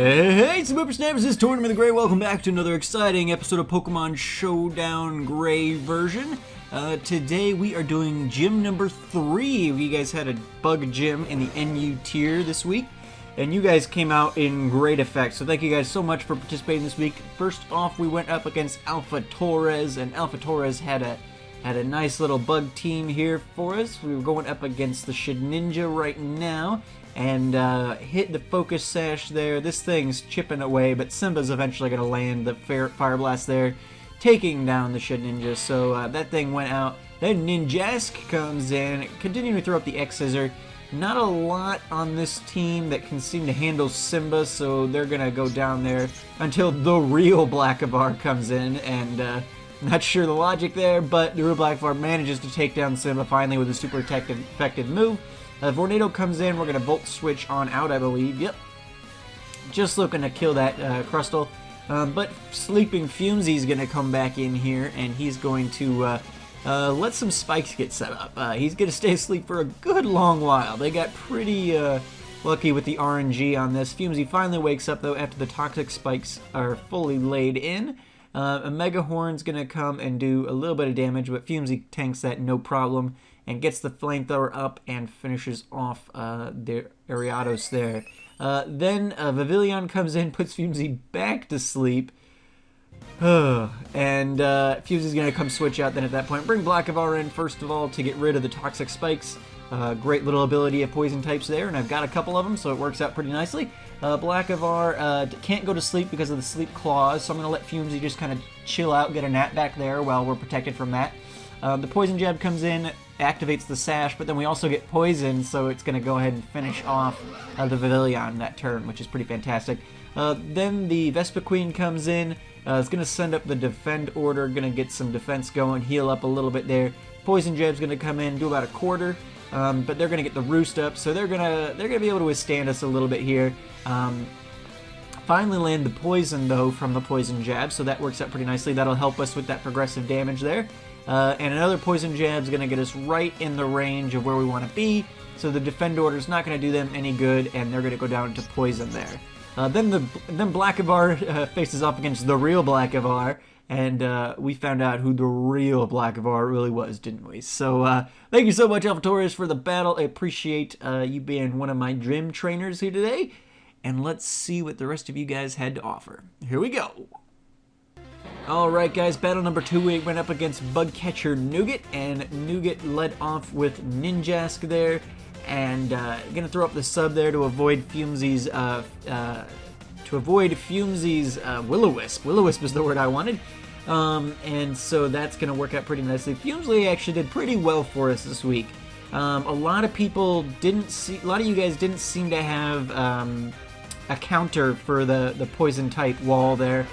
Hey, Super Snappers, this is Tortimer the Gray. Welcome back to another exciting episode of Pokemon Showdown Gray version. Today we are doing gym number 3. You guys had a bug gym in the NU tier this week, and you guys came out in great effect. So thank you guys so much for participating this week. First off, we went up against Alpha Torres, and Alpha Torres had a nice little bug team here for us. We were going up against the Shedinja right now, and hit the focus sash there. This thing's chipping away, but Simba's eventually going to land the Fire Blast there, taking down the Shedinja. So that thing went out. Then Ninjask comes in, continuing to throw up the X-Scissor. Not a lot on this team that can seem to handle Simba, so they're going to go down there until the real Blackavar comes in, and not sure the logic there, but the real Blackavar manages to take down Simba finally with a super effective move. Vornado comes in, we're going to Volt Switch on out, I believe, yep. Just looking to kill that Crustle, but Sleeping Fumesy's going to come back in here, and he's going to let some spikes get set up. He's going to stay asleep for a good long while. They got pretty lucky with the RNG on this. Fumesy finally wakes up, though, after the toxic spikes are fully laid in. A Mega Horn's going to come and do a little bit of damage, but Fumesy tanks that no problem and gets the Flamethrower up and finishes off the Ariados there. Then Vivillon comes in, puts Fumesy back to sleep. And Fumesy's going to come switch out then at that point. Bring Blackavar in, first of all, to get rid of the toxic spikes. Great little ability of poison types there, and I've got a couple of them, so it works out pretty nicely. Blackavar can't go to sleep because of the sleep claws, so I'm going to let Fumesy just kind of chill out, get a nap back there while we're protected from that. The Poison Jab comes in, activates the Sash, but then we also get Poison, so it's going to go ahead and finish off the Vivillon that turn, which is pretty fantastic. Then the Vespiquen comes in, it's going to send up the Defend order, going to get some defense going, heal up a little bit there. Poison Jab's going to come in, do about a quarter. But they're going to get the Roost up, so they're gonna be able to withstand us a little bit here. Finally land the Poison, though, from the Poison Jab, so that works out pretty nicely. That'll help us with that progressive damage there. And another Poison Jab's going to get us right in the range of where we want to be, so the Defend order's not going to do them any good, and they're going to go down to Poison there. Then Blackavar faces off against the real Blackavar, and we found out who the real Blackavar really was, didn't we? So, thank you so much, Alpha Torres, for the battle. I appreciate you being one of my gym trainers here today. And let's see what the rest of you guys had to offer. Here we go. Alright, guys, battle number 2, we went up against Bugcatcher Nougat, and Nougat led off with Ninjask there, and gonna throw up the sub there to avoid Fumesy's Will-O-Wisp. Will-O-Wisp is the word I wanted. And so that's going to work out pretty nicely. Fumesy actually did pretty well for us this week. A lot of you guys didn't seem to have a counter for the poison type wall there.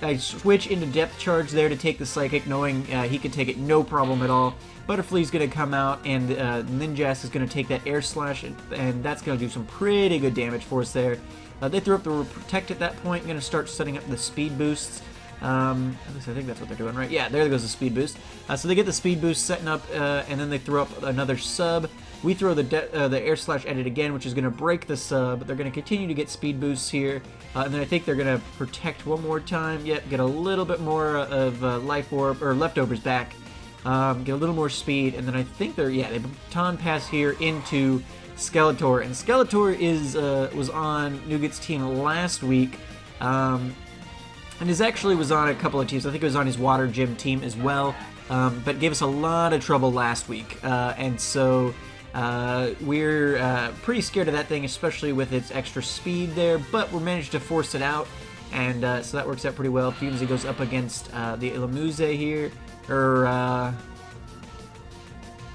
I switch into Depth Charge there to take the Psychic, knowing he could take it no problem at all. Butterflea's going to come out, and Ninjask is going to take that Air Slash, and that's going to do some pretty good damage for us there. They threw up the Protect at that point, going to start setting up the Speed Boosts. At least I think that's what they're doing, right? Yeah, there goes the Speed Boost. So they get the Speed Boost setting up, and then they throw up another sub. We throw the Air Slash at it again, which is going to break the sub. They're going to continue to get Speed Boosts here, and then I think they're going to Protect one more time. Yep, get a little bit more of Life Orb, or Leftovers back. Get a little more speed, and then I think they Baton Pass here into Skeletor, and Skeletor was on Nougat's team last week, and was on a couple of teams. I think it was on his Water Gym team as well, but gave us a lot of trouble last week, and so we're pretty scared of that thing, especially with its extra speed there, but we managed to force it out, and so that works out pretty well. Fumesy goes up against the Ilamuze here, or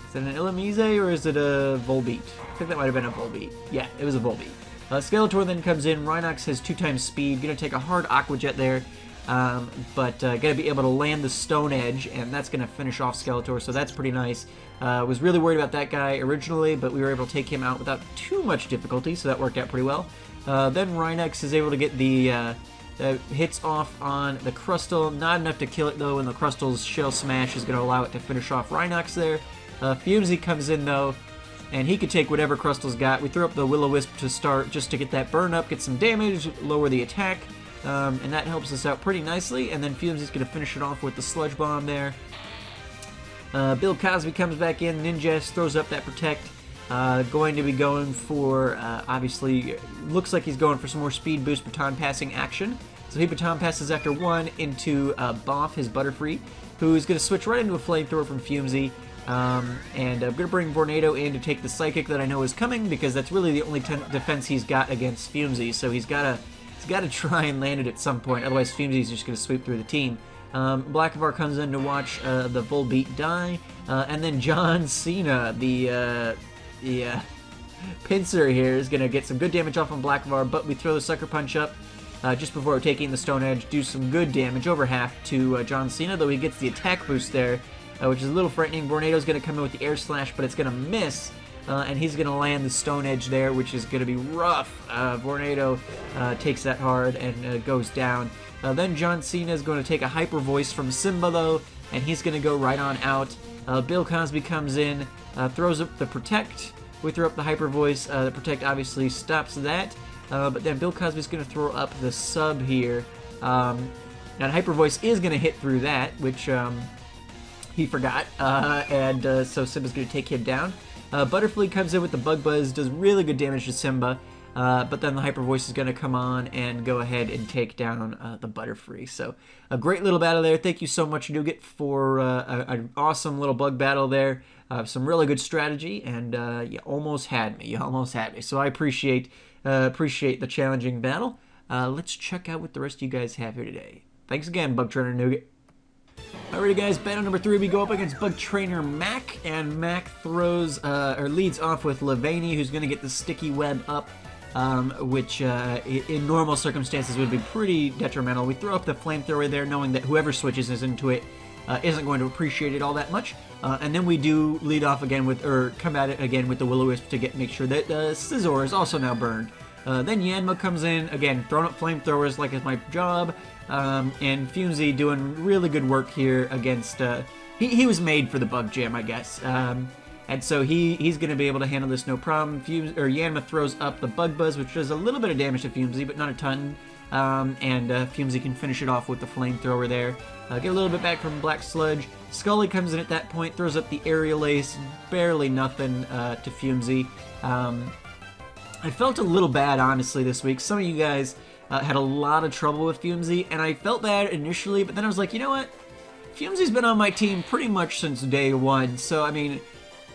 is it an Illumise or is it a Volbeat? I think that might have been a Volbeat. Yeah, it was a Volbeat. Skeletor then comes in. Rhinox has 2 times speed. Going to take a hard Aqua Jet there, but going to be able to land the Stone Edge, and that's going to finish off Skeletor, so that's pretty nice. Was really worried about that guy originally, but we were able to take him out without too much difficulty, so that worked out pretty well. Then Rhinox is able to get the hits off on the Crustle. Not enough to kill it, though, and the Crustle's Shell Smash is going to allow it to finish off Rhinox there. Fumesy comes in, though, and he could take whatever Crustal's got. We throw up the Will-O-Wisp to start just to get that burn up, get some damage, lower the attack, and that helps us out pretty nicely. And then Fumesy's going to finish it off with the Sludge Bomb there. Bill Cosby comes back in, Ninjas throws up that Protect. Going to be going for, obviously, looks like he's going for some more speed boost baton passing action. So he baton passes after 1 into Boff, his Butterfree, who's going to switch right into a Flamethrower from Fumesy. And I'm going to bring Vornado in to take the Psychic that I know is coming, because that's really the only defense he's got against Fumesy. So he's got to try and land it at some point, otherwise Fumesy's just going to sweep through the team. Blackavar comes in to watch the Volbeat die, and then John Cena, the pincer here, is going to get some good damage off on Blackavar, but we throw the Sucker Punch up just before taking the Stone Edge, do some good damage, over half, to John Cena, though he gets the attack boost there, which is a little frightening. Vornado's going to come in with the Air Slash, but it's going to miss, and he's going to land the Stone Edge there, which is going to be rough. Vornado takes that hard and goes down. Then John Cena is going to take a Hyper Voice from Simba, though, and he's going to go right on out. Bill Cosby comes in, throws up the Protect. We throw up the Hyper Voice. The Protect obviously stops that, but then Bill Cosby's going to throw up the Sub here. And Hyper Voice is going to hit through that, which he forgot, so Simba's going to take him down. Butterfly comes in with the Bug Buzz, does really good damage to Simba, but then the Hyper Voice is going to come on and go ahead and take down the Butterfree. So a great little battle there. Thank you so much, Nougat, for an awesome little bug battle there. Some really good strategy, and you almost had me. So I appreciate the challenging battle. Let's check out what the rest of you guys have here today. Thanks again, Bug Trainer Nougat. Alrighty guys, battle number 3, we go up against Bug Trainer Mac, and Mac leads off with Levaney, who's going to get the Sticky Web up, which in normal circumstances would be pretty detrimental. We throw up the Flamethrower there, knowing that whoever switches into it isn't going to appreciate it all that much. And then we do lead off again with, or come at it again with the Will-O-Wisp to make sure that Scizor is also now burned. Then Yanma comes in, again, throwing up Flamethrowers like it's my job. And Fumesy doing really good work here against, he was made for the Bug Jam, I guess. And so he's going to be able to handle this no problem. Yanma throws up the Bug Buzz, which does a little bit of damage to Fumesy, but not a ton. And Fumesy can finish it off with the Flamethrower there. Get a little bit back from Black Sludge. Scully comes in at that point, throws up the Aerial Ace, barely nothing to Fumesy. I felt a little bad, honestly, this week. Some of you guys had a lot of trouble with Fumesy, and I felt bad initially, but then I was like, you know what? Fumesy's been on my team pretty much since day 1, so I mean,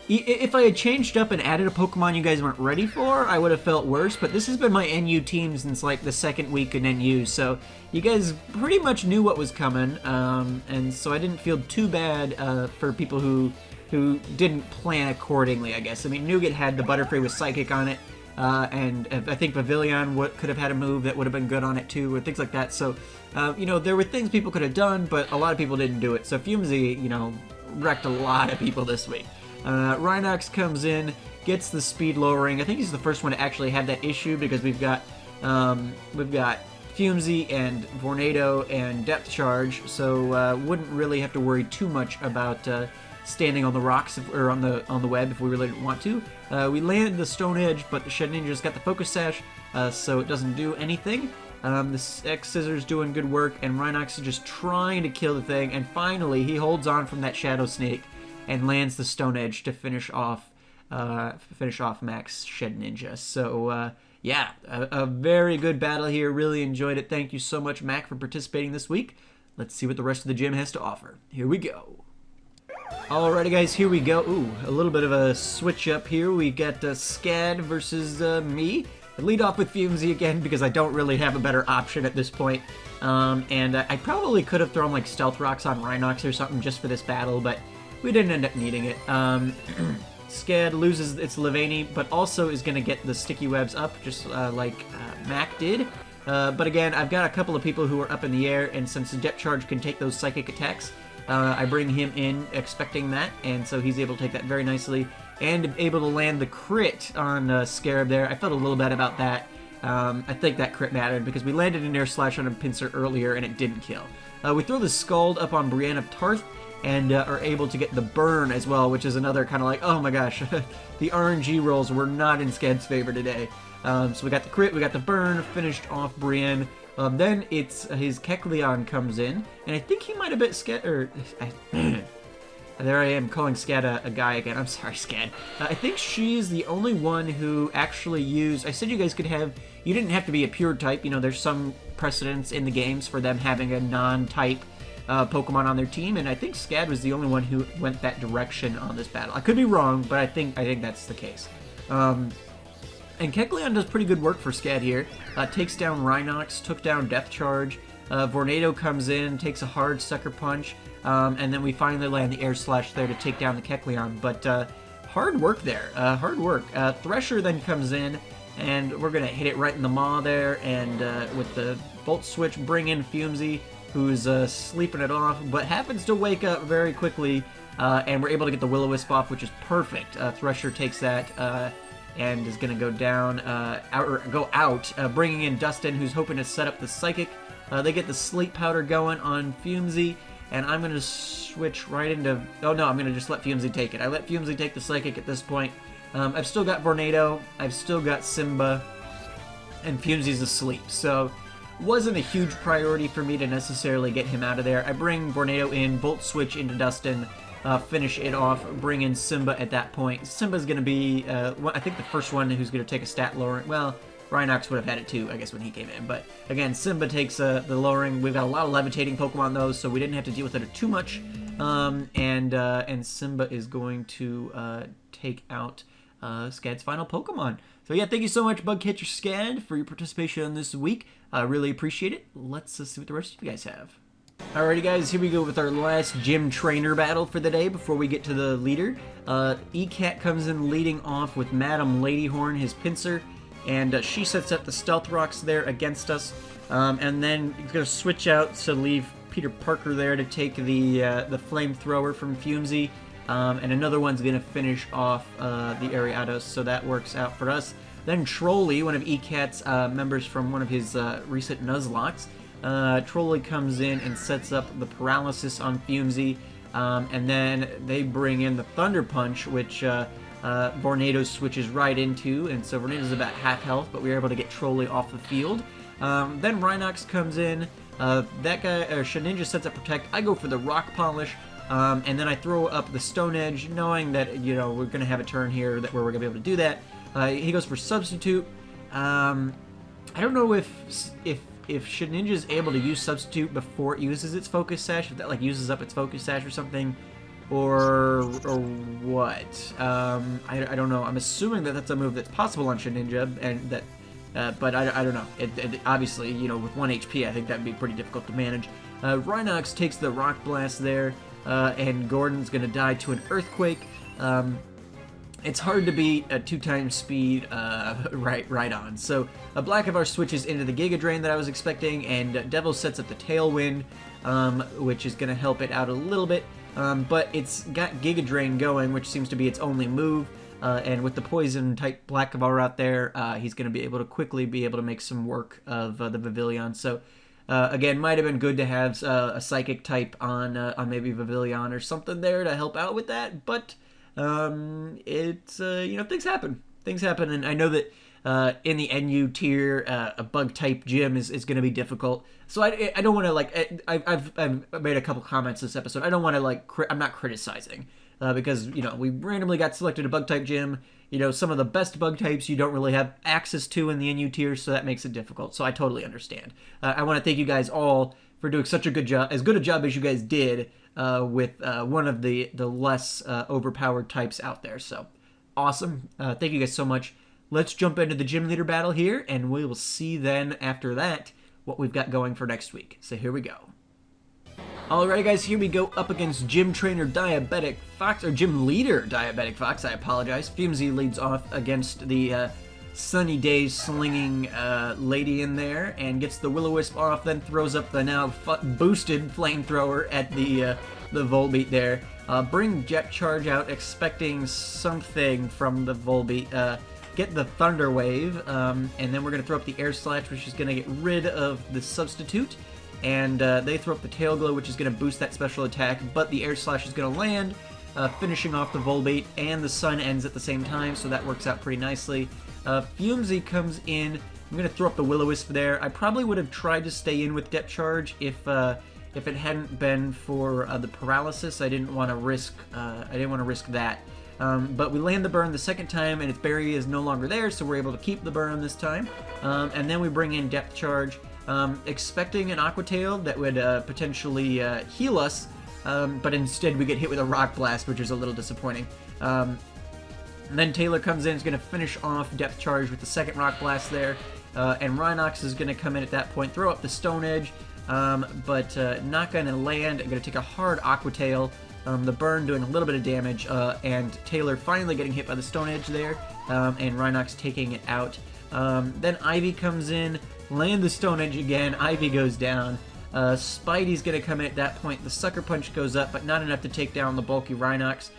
if I had changed up and added a Pokemon you guys weren't ready for, I would have felt worse, but this has been my NU team since like the second week in NU, so you guys pretty much knew what was coming, and so I didn't feel too bad for people who didn't plan accordingly, I guess. I mean, Nougat had the Butterfree with Psychic on it, and I think Pavilion could have had a move that would have been good on it too, or things like that. So, you know, there were things people could have done, but a lot of people didn't do it. So Fumesy, you know, wrecked a lot of people this week. Rhinox comes in, gets the speed lowering. I think he's the first one to actually have that issue, because we've got Fumesy and Vornado and Depth Charge, so wouldn't really have to worry too much about standing on the rocks or on the web if we really didn't want to. We landed the Stone Edge, but the Shed Ninja's got the Focus Sash, so it doesn't do anything. The X Scissors doing good work, and Rhinox is just trying to kill the thing, and finally he holds on from that Shadow Snake and lands the Stone Edge to finish off Mac's Shed Ninja. So yeah, a very good battle here. Really enjoyed it. Thank you so much, Mac, for participating this week. Let's see what the rest of the gym has to offer. Here we go. Alrighty guys, here we go. Ooh, a little bit of a switch up here. We got Scad versus me. I lead off with Fumesy again because I don't really have a better option at this point. And I probably could have thrown like Stealth Rocks on Rhinox or something just for this battle, but we didn't end up needing it. Scad loses its Levaney, but also is going to get the Sticky Webs up, just like Mac did. But again, I've got a couple of people who are up in the air, and since the Depth Charge can take those Psychic attacks, I bring him in expecting that, and so he's able to take that very nicely, and able to land the crit on Scarab there. I felt a little bad about that. I think that crit mattered, because we landed an Air Slash on a Pinsir earlier, and it didn't kill. We throw the Scald up on Brienne of Tarth, and are able to get the burn as well, which is another kind of like, oh my gosh, the RNG rolls were not in Skad's favor today. So we got the crit, we got the burn, finished off Brienne. Then it's his Kecleon comes in, and I think he might have been Skad, or there I am calling Skad a guy again. I'm sorry, Skad. I think she's the only one who actually used. I said you guys could have. You didn't have to be a pure type. You know, there's some precedents in the games for them having a non-type Pokemon on their team, and I think Skad was the only one who went that direction on this battle. I could be wrong, but I think that's the case. And Kecleon does pretty good work for Skad here. Takes down Rhinox, took down Death Charge. Vornado comes in, takes a hard Sucker Punch, and then we finally land the Air Slash there to take down the Kecleon. But hard work there, hard work. Thresher then comes in, and we're going to hit it right in the maw there, and with the Volt Switch, bring in Fumesy, who's sleeping it off, but happens to wake up very quickly, and we're able to get the Will-O-Wisp off, which is perfect. Thresher takes that, and is going to go down, go out, bringing in Dustin, who's hoping to set up the Psychic. They get the Sleep Powder going on Fumesy, and I'm going to switch right into... Oh no, I'm going to just let Fumesy take it. I let Fumesy take the Psychic at this point. I've still got Vornado, I've still got Simba, and Fumesy's asleep, so wasn't a huge priority for me to necessarily get him out of there. I bring Vornado in, Volt Switch into Dustin, finish it off, bring in Simba at that point. Simba's going to be, I think the first one who's going to take a stat lowering. Well, Rhinox would have had it too, I guess, when he came in. But again, Simba takes the lowering. We've got a lot of levitating Pokemon, though, so we didn't have to deal with it too much. And Simba is going to take out Skad's final Pokemon. So yeah, thank you so much, Bugcatcher Skad, for your participation this week. I really appreciate it. Let's see what the rest of you guys have. Alrighty guys, here we go with our last gym trainer battle for the day before we get to the leader. ECAT comes in leading off with Madam Ladyhorn, his pincer, and she sets up the Stealth Rocks there against us. And then he's going to switch out to leave Peter Parker there to take the Flamethrower from Fumesy. And another one's going to finish off the Ariados, so that works out for us. Then Trolley, one of ECAT's members from one of his recent Nuzlockes, Trolley comes in and sets up the Paralysis on Fumesy, and then they bring in the Thunder Punch, which Vornado switches right into, and so Vornado's about half health, but we were able to get Trolley off the field. Then Rhinox comes in, that guy, Shedinja sets up Protect, I go for the Rock Polish, and then I throw up the Stone Edge, knowing that, you know, we're going to have a turn here where we're going to be able to do that. He goes for Substitute. I don't know if Shedinja is able to use Substitute before it uses its Focus Sash, if that like uses up its Focus Sash or something, or what. I don't know. I'm assuming that that's a move that's possible on Shedinja, and that, but I don't know. It obviously, you know, with 1 HP, I think that'd be pretty difficult to manage. Rhinox takes the Rock Blast there, and Gordon's gonna die to an Earthquake. It's hard to beat a 2x speed right on. So Blackavar switches into the Giga Drain that I was expecting, and Devil sets up the Tailwind, which is going to help it out a little bit. But it's got Giga Drain going, which seems to be its only move. And with the Poison type Blackavar out there, he's going to be able to quickly make some work of the Pavilion. So again, might have been good to have a Psychic type on maybe Pavilion or something there to help out with that, but it's, you know, things happen, and I know that, in the NU tier, a bug type gym is going to be difficult, so I don't want to, like, I've made a couple comments this episode, I don't want to, like, I'm not criticizing, because, you know, we randomly got selected a bug type gym, you know, some of the best bug types you don't really have access to in the NU tier, so that makes it difficult, so I totally understand. I want to thank you guys all for doing such a good job, as good a job as you guys did, with one of the less overpowered types out there. So awesome. Thank you guys so much. Let's jump into the gym leader battle here, and we will see then after that what we've got going for next week. So here we go. Alright guys, here we go up against Gym Trainer Diabetic Fox, or Gym Leader Diabetic Fox, I apologize. Fumesy leads off against the Sunny Day slinging lady in there, and gets the Will-O-Wisp off, then throws up the now boosted Flamethrower at the Volbeat there. Bring Jet Charge out, expecting something from the Volbeat. Get the Thunder Wave, and then we're going to throw up the Air Slash, which is going to get rid of the Substitute. and they throw up the tail glow, which is going to boost that special attack, but the air slash is going to land, finishing off the Volbate, and the sun ends at the same time, so that works out pretty nicely. Fumesy comes in. I'm going to throw up the Will-O-Wisp there. I probably would have tried to stay in with Depth Charge if it hadn't been for the paralysis. I didn't want to risk that. But we land the burn the second time, and its berry is no longer there, so we're able to keep the burn this time. And then we bring in Depth Charge, expecting an Aqua Tail that would potentially heal us, but instead we get hit with a Rock Blast, which is a little disappointing. And then Taylor comes in, is going to finish off Depth Charge with the second Rock Blast there, and Rhinox is going to come in at that point, throw up the Stone Edge, but not going to land. I'm going to take a hard Aqua Tail, the burn doing a little bit of damage, and Taylor finally getting hit by the Stone Edge there, and Rhinox taking it out. Then Ivy comes in, land the Stone Edge again, Ivy goes down. Spidey's going to come in at that point, the Sucker Punch goes up, but not enough to take down the bulky Rhinox.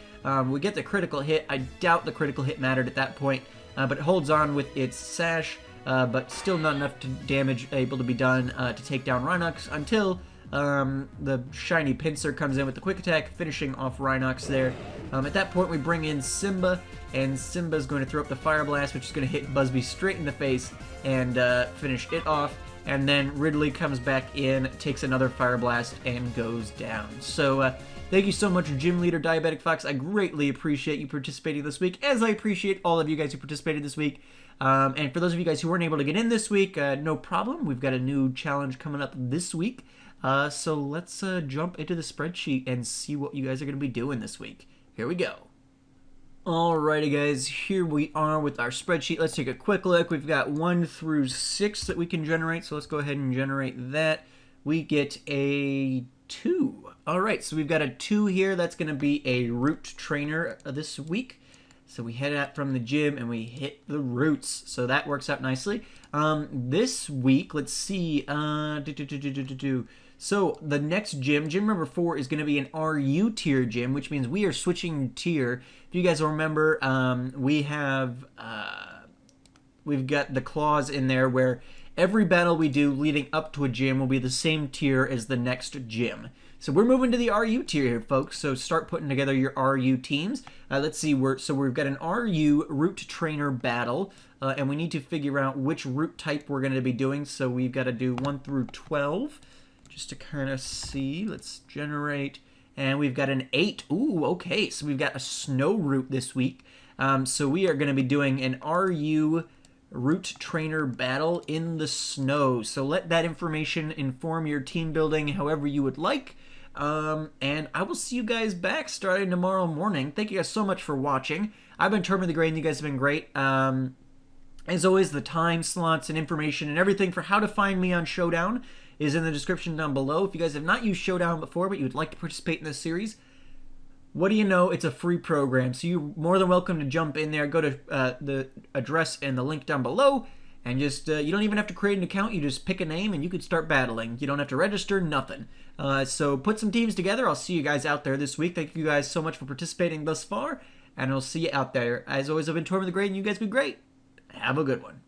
We get the critical hit. I doubt the critical hit mattered at that point, but it holds on with its Sash, but still not enough damage able to be done to take down Rhinox until the shiny Pinsir comes in with the quick attack, finishing off Rhinox there. At that point, we bring in Simba, and Simba's going to throw up the Fire Blast, which is going to hit Busby straight in the face and finish it off. And then Ridley comes back in, takes another Fire Blast, and goes down. So, thank you so much, Gym Leader Diabetic Fox. I greatly appreciate you participating this week, as I appreciate all of you guys who participated this week. And for those of you guys who weren't able to get in this week, no problem. We've got a new challenge coming up this week. So let's jump into the spreadsheet and see what you guys are going to be doing this week. Here we go. Alrighty guys, here we are with our spreadsheet. Let's take a quick look. We've got 1 through 6 that we can generate, so let's go ahead and generate that. We get a 2. Alright, so we've got a 2 here. That's going to be a root trainer this week. So we head out from the gym and we hit the roots. So that works out nicely. This week, let's see. So the next gym number 4, is going to be an RU tier gym, which means we are switching tier. If you guys will remember, we've got the clause in there where every battle we do leading up to a gym will be the same tier as the next gym. So we're moving to the RU tier here, folks. So start putting together your RU teams. Let's see. We've got an RU root trainer battle, and we need to figure out which root type we're going to be doing. So we've got to do 1 through 12, just to kind of see. Let's generate, and we've got an 8. Ooh, okay. So we've got a snow root this week. So we are going to be doing an RU root trainer battle in the snow. So let that information inform your team building however you would like. And I will see you guys back starting tomorrow morning. Thank you guys so much for watching. I've been Tortimer the Gray, and you guys have been great. As always, the time slots and information and everything for how to find me on Showdown is in the description down below. If you guys have not used Showdown before, but you would like to participate in this series, what do you know? It's a free program, so you're more than welcome to jump in there. Go to the address and the link down below, and just you don't even have to create an account. You just pick a name, and you can start battling. You don't have to register, nothing. So put some teams together. I'll see you guys out there this week. Thank you guys so much for participating thus far, and I'll see you out there. As always, I've been Tortimer the Great, and you guys have been great. Have a good one.